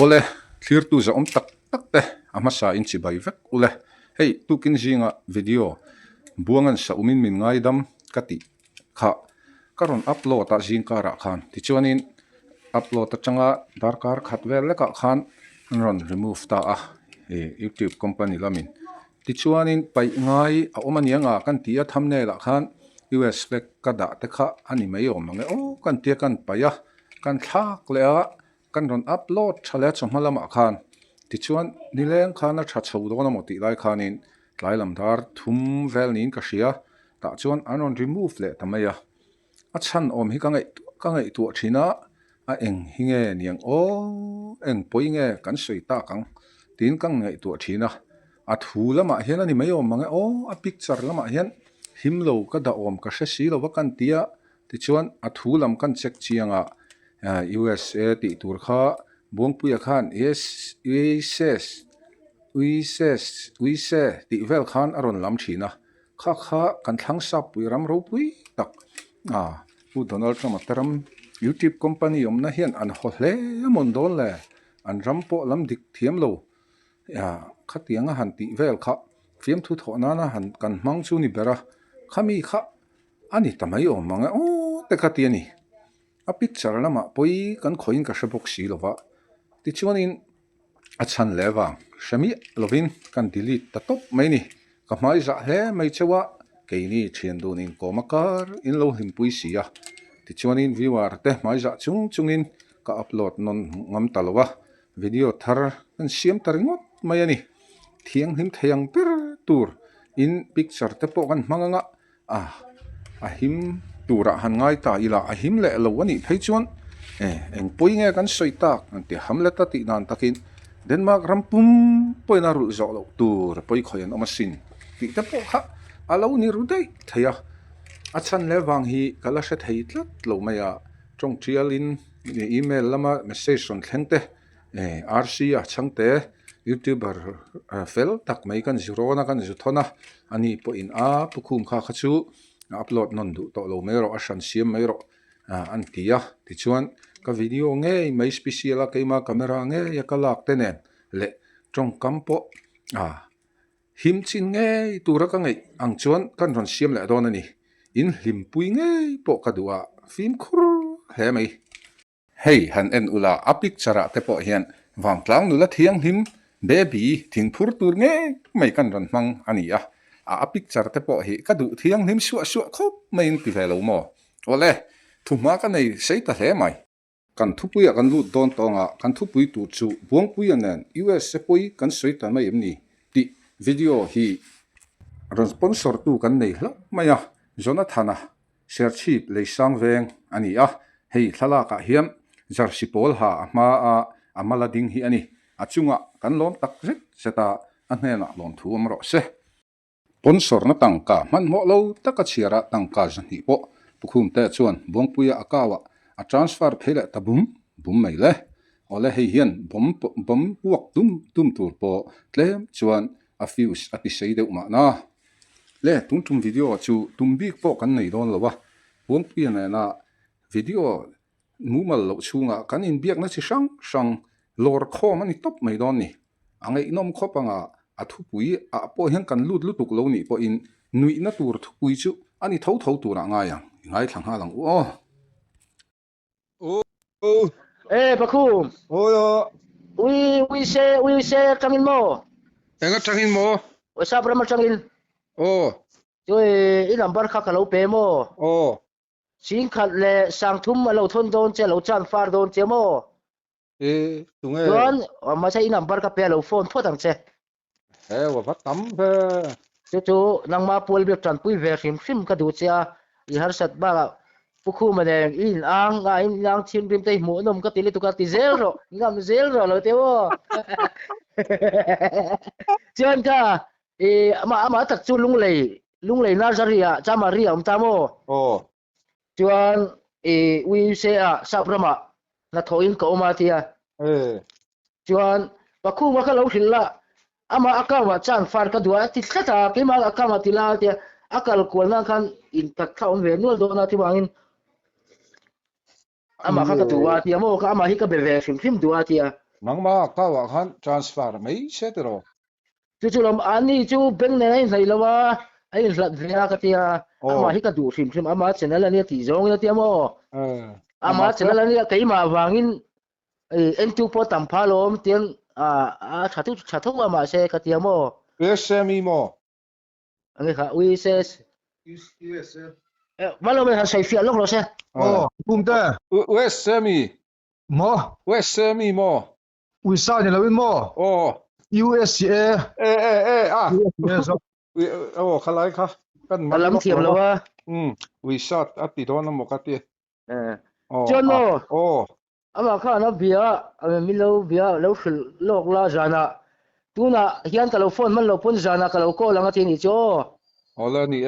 ole clear tu za om tak tak te ama sa in chi bai vek ule hei tu kin jinga video buangan sa umin min ngai dam kati kha karon upload ta jing kara khan ti chuanin upload ta changa darkar khat vel le ka khan ron remove ta a YouTube company lamin ti chuanin pai ngai a omania nga kan tia thumbnail a khan US spec ka da te kha ani mai om nge o kan tia kan paya kan thak le a kan ron upload thale chomhalama khan ti chuan nileng khana tha chho do na moti lai khanin tlailam dar thum vel nin ka hria ta chuan anon remove le tamaya a chan om hi ka ngai tu thina a eng hinge niang o eng poinge kan soi ta kang tin kang ngai tu thina a thu lama hian ani mai om mangai o a picture lama hian himlo ka da om ka hre si lo wa kan tia ti chuan a thu lam kan check chianga USA ti tur kha buangpuya khan yes we says ti vel khan aron lam thina kha kan thlang sap pui ram ro pui tak pu Donald Trump ataram YouTube company omna hian an ho hle mon don le an rampo lam dik thiam lo khatianga han ti vel kha fiam thu tho na han kan hmang chu ni bera khami kha ani tamai om manga o te khatiani a picture lama poi kan khoin ka shabok si lova ti chuanin a chan lewa shami lovin kan delete ta top mai ni ka mai za he mai chewa keini thian du nin komakar in lo him pui sia ti chuanin viewer te mai za chungin ka upload non ngam talwa video thar kan siam taringot mai ani thiang him thayang per tur in picture te po kan hmanga a him tura han ngai ta ila a him le lo ani thei chuan eng poi nge kan soi tak an ti hamleta ti nan takin Denmark rampum poina ru zo lo tur poi khoyan omasin ti te po kha alo ni ru dei thaya a chan le wang hi kala se thei tlat lo maya trong trialin email lama message on thlengte RC a changte YouTuber fel tak mai kan zero na kan zuthona ani po in a pukhum kha khachu upload non du to lo mero a shan siam mero an tia ti chuan ka video nge mai special a keima camera nge ya kalak tenen le trong kampo him chin nge tura ka ngai ang chuan kan ron siam le don ani in hlim pui nge po ka duwa film khur he mai hei han en ula a picture te po hian wang tlang nula thiang him baby thing phur tur nge mai kan ron mang ani a picture te po hi ka du thiang him su khop mai in pi velo mo ole thuma ka nei sei ta hle mai kan thupui kan lu don tonga kan thupui tu chu buangpui anen US se poi kan soi ta mai emni ti video hi sponsor tu kan nei hla maya Jonathana Serchip leisang veng ani hei thala ka hiam jarsipol ha ma amala ding hi ani achunga kan lom tak rit seta anhena lom thu amro se sponsor na tangka man mo lo taka chiara tangka jani po pukhum te chuan buangpuya akawa a transfer phele ta bum mai le ole hei hian bom puak tum tur po tlem chuan a fuse ati sei de uma na le tum video chu big po kan nei don lowa buangpuya na video mumal lo chunga kan in biak na chi sang lor khom ani top mai don ni angai nom khopanga athupui a po hian kan lutuk lo ni po in nui na tur thupui chu ani tho tur anga yang ngai thlang ha lang Pakhum. We say changin mo. Enga changin mo. Wasa brama changin. Joy number kha kalo pe mo. Sing khat le sang thum lo thon don che lo chan far don che mo. Tunge. Don ma sai number ka pe lo phone photang che. Wa vat tam phe. Chu nang ma pol bi tran pui ve khim ka du cha I har sat ba Pukhum ma deng in ang chin rim te mu nom ka tili tu ka ti zero ngam zero lo te wo chuan ka ama tak chu lung lei nursery a chamari am tamo chuan we say sabrama na thoin ko ma tia chuan Pakhum ka lo hilla ama akawa chan far ka duwa ti khata ke ma akama tila tia akal ko na kan in tak thaun ve nul do na ti wangin ama kha ka duwa tia mo ka ama hi ka be ve phim duwa tia nang ma ka wa khan transfer mai se te ro chu lam ani chu bank ne nei lawa ai lat zia ka tia Oh. ama hi ka du sim ama channel ani ti zong na tia mo ama channel ani kai ma wangin en tu po tam pha lom tiang thatu ama se ka tia mo SME mo ange kha we says malo me ha sai fia lok lo se bùm tê, SME mò, SME mo ui sao nhỉ là ui mò, oh USCA, USCA sao? oh khalai kha kan lam thiam lawa we shot at the don mo ka ti oh John mo oh ama kha na bia mi lo bia lo khil lok la jana tuna hian ka lo phone man lo pon jana ka lo ko langa ti ni cho ola ni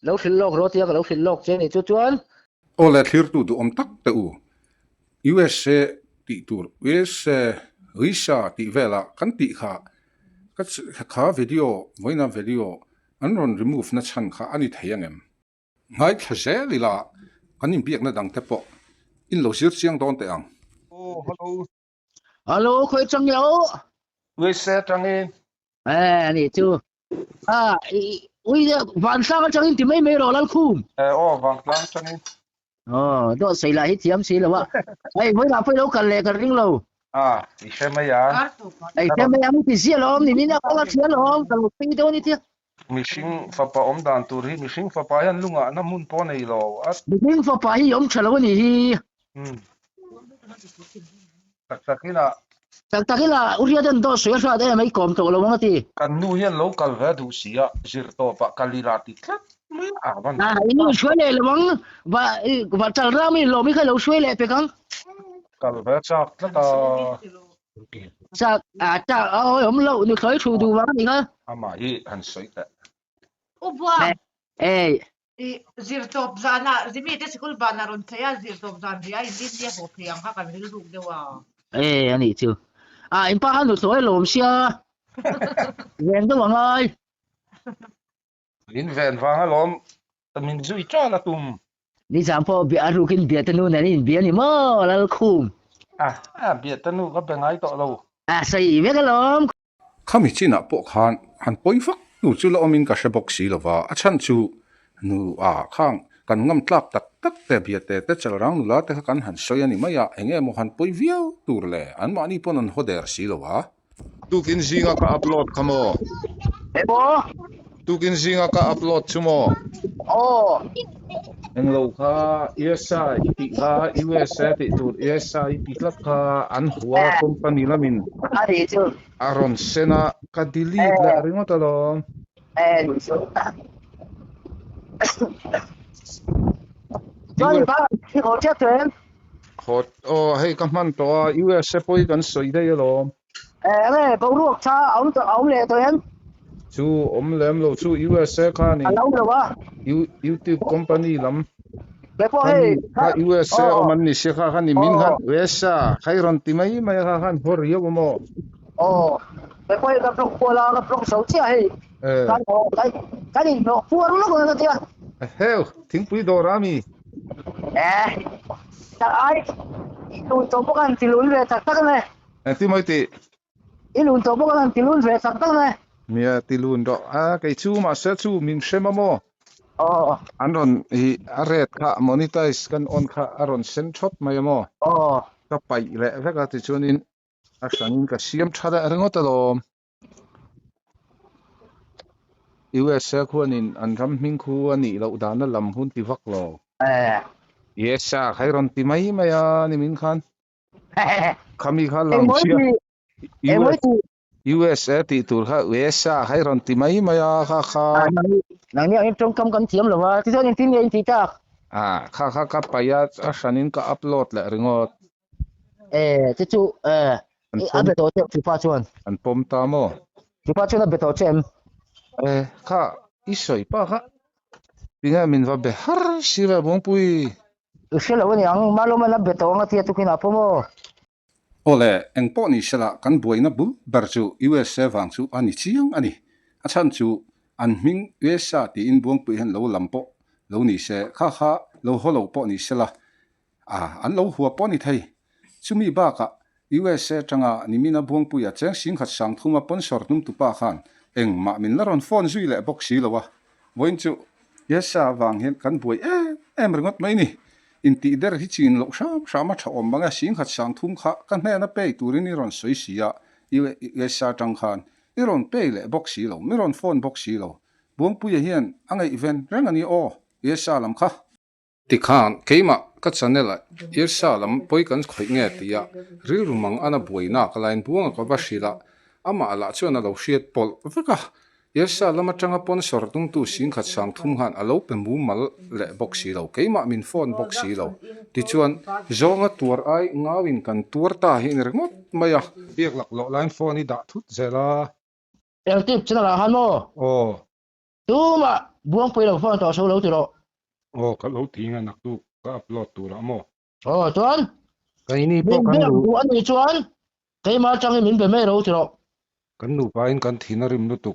lo khil lok ro tia ka lo khil lok che ni chu chuan o le thlir tu du om tak te u USA ti tur US Risa ti vela kan ti kha kha video voina video an ron remove na chan kha ani thayangem ngai thase lila anin biak na dang te po in lo sir chiang don te ang oh hello alo khoi chang yo we se tang in ni chu ui van sang chang in ti mai mai ro lan khum oh wang tlang tang in do sei la hi thiam si lawa ai voi la phoi lo kan le kan ring lo ti se mai ya ai te mai am ti si lom ni na ko la thian lom kan lo pi do ni ti mishing fa pa om dan tur hi mishing fa pa yan lunga na mun po nei lo at ning fa pa hi om chalo ni hi takina takila uria den do so ya da mai kom to lo ma ti kan nu hian local ve du sia zir to pa kalira ti tlat mai van ini shwe le lawang va chal ra mi lo mi kha lo shwe le pe kang kal ve chak tlata cha om lo ni khoi thu du wa ni ha ama hi han soi ta Ubwa, eh zirtop zana, zimi te sikul bana ron thaya zirtop zan dia hindi dia ho thayang ka kan hilu duk dewa. ani chu in pa han lo lom sia wen do ngai in ven wanga lom tamin zui cha la tum ni jam po bi aru kin bi tanu na ni bi ni mo lal khum bia tanu ka bengai to lo sai ve ka lom khami china po khan han poi fak nu chu lo min ka shabok si lova a chan chu nu khang kan ngam tlak tak tak te bia te chal rang nu la te kan han soya ni maya enge mo han poi viau tur le an ma ni pon an hoder si lova tu kin zinga ka upload kamo bo tu kin zinga ka upload chumo eng lo kha ESA ti kha USA ti tur ESA ti tlak kha an huwa company lamin ani chu aron sena ka delete la ringo ta lo ni chu Johnny ba hi ho che tuen hot hei ka man to USA poi kan soi dei lo nghe câu luộc cha ông lệ tôi em chu om lem lo chu USA kha ni anh ông đâu á YouTube company lam cái phố hey ka USA oman ni se kha ni min khan USA khairon ti mai mai kha khan hor yo mo cái phố gặp lúc qua là gặp lúc xấu chia hey cái gì nó phua lúc rồi kia heu thing pui do rami ta ai luôn tôi bốc ăn thì luôn về thật tất này ti mai ti luôn tôi bốc ăn thì luôn về thật tất này mia ti lun do kai chu ma se chu min shema mo anron hi aret kha monetize kan on kha aron sen chop mai mo ka pai le veka ti chunin a sanin ka siam thada rengo ta lo USA khuanin an ram hming khu ani lo dana lam hun ti vak lo yesa khairon ti mai maya ni min khan khami kha lam sia USA ti tur kha USA khairon ti mai maya kha nang ni ang trong kam kan thiam lo wa ti so ni tin ni ti ta kha ka paya a sanin ka upload la ringot ti chu abe to chu pa chuan an pom ta mo chu pa chuan abe to chem kha isoi pa kha pinga min va be har sira bong pui se lo ni ang malo man abe to nga ti tu kin apo mo ole eng po ni sala kan buaina bu bar chu USA wang chu ani chiang ani a chan chu an ming USA ti in buang pui han lo lampo lo ni se kha lo holo po ni sala an lo huwa po ni thai chumi ba ka USA changa nimina buang puya cheng sing khat sang thuma sponsor tum tu pa khan eng ma min la ron phone zui le box si lawa voin chu yesa wang hen kan buai em ringot mai ni in ti der hi chin lo shama tha om banga sing khat sang thum kha kan hne na pe turin ni ron soi sia USA chang khan i ron pe le box si lo mi ron phone box si lo buang puya hian angai event rang ani o USA lam kha ti khan keima ka chanela USA lam poi kan khoi nge tia ril rumang ana buina ka line buang ka ba shila ama ala chuan alo hriat pol veka USA lam atanga sponsor tung tu sing khat sang thum han alo pe mu mal le box si lo keima min phone box si lo ti chuan zonga tur ai ngawin kan tur ta hi ngermot maya biak lak lo line phone ni da thut zela el tip chana la han mo tu ma buang pui lo phone to so lo ti ro ka lo tinga nak tu ka upload tu ra mo chuan kai ni po min kan be lu bu an ni chuan cái mà chẳng min be me ro ti ro kan nu pa in kan thina rim lu tu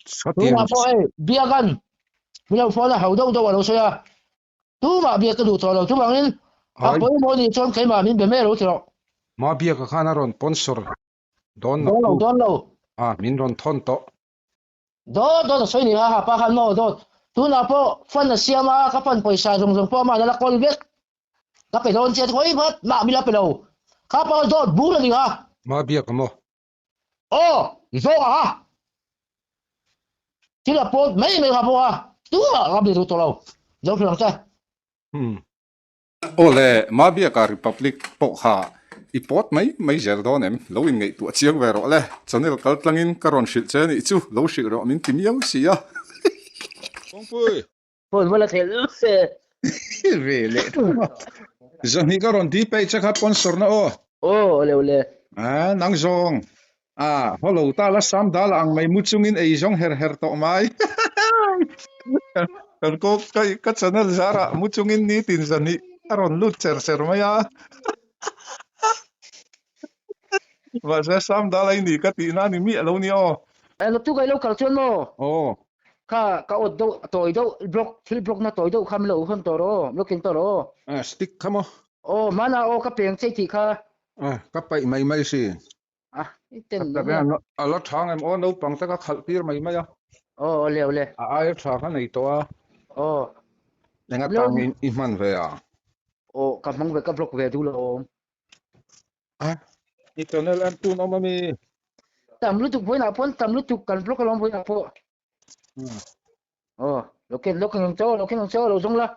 sa tu tiang ma po bia gan mi lo phone hau do do lo so ya tu ma bia ka du to lo tu bang in a po mo ni chuan cái mà min be me ro ti ro ma bia ka khana ron sponsor don na tu don lo min ron thon to do so ni ha pa han mo do tu na po fan na siama ka pan paisa jong jong po ma na la kol bek ka pe don che thoi bat ma mi la pe lo ka pa do bu la ni ha ma bia ka mo zo ha chỉ là po mấy mấy ha po ha tu ma gặp đi tu lo zo phlang cha ole ma bia ka republic po kha ipot mai zer don em lo in ngei tu chiang ve ro le channel kal tlangin karon shil che ni chu lo shil ro min tim yau sia kong pui po wala thel se vele zani karon di pe cha kha sponsor na ole nang zong hello ta la sam dal ang mai muchungin ei zong her to mai kan ko kai ka channel zara muchungin ni tin zani aron lut ser maya wa sa sam dal ai ni ka ti na ni mi lo ni lo tu kai lo kal chon mo ka od do toy do block thil block na toy do kham lo hon to ro blocking to ro stick kamo mana ka peng che ti kha ka pai mai si iten a lot thang em no pang ta ka khal pir mai maya ole ai tha ka nei to lenga tang in man ve ka mang ve ka block ve du lo i channel an tu no mami tam lu tu boina pon tam lu tu kan block long boina po loken cho lo jong la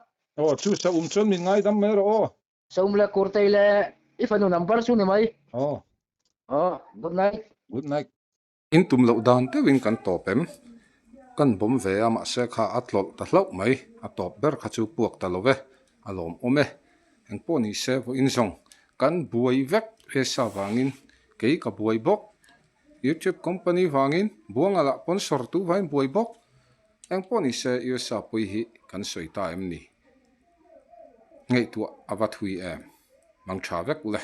chu sa chon mi ngai dam me ro sa la kurtai le ifanu number su ni mai good night in tum lo dan te win kan topem kan bom ve ama se kha atlol ta hlau mai a top ber kha chu puak ta love alom ome eng poni se vo in zong kan buai vek e sa wangin ke ka buai bok YouTube company wangin buang ala sponsor tu vain buai bok eng poni se yu sa pui hi kan soi ta em ni ngei tu avat hui em mang tha vek le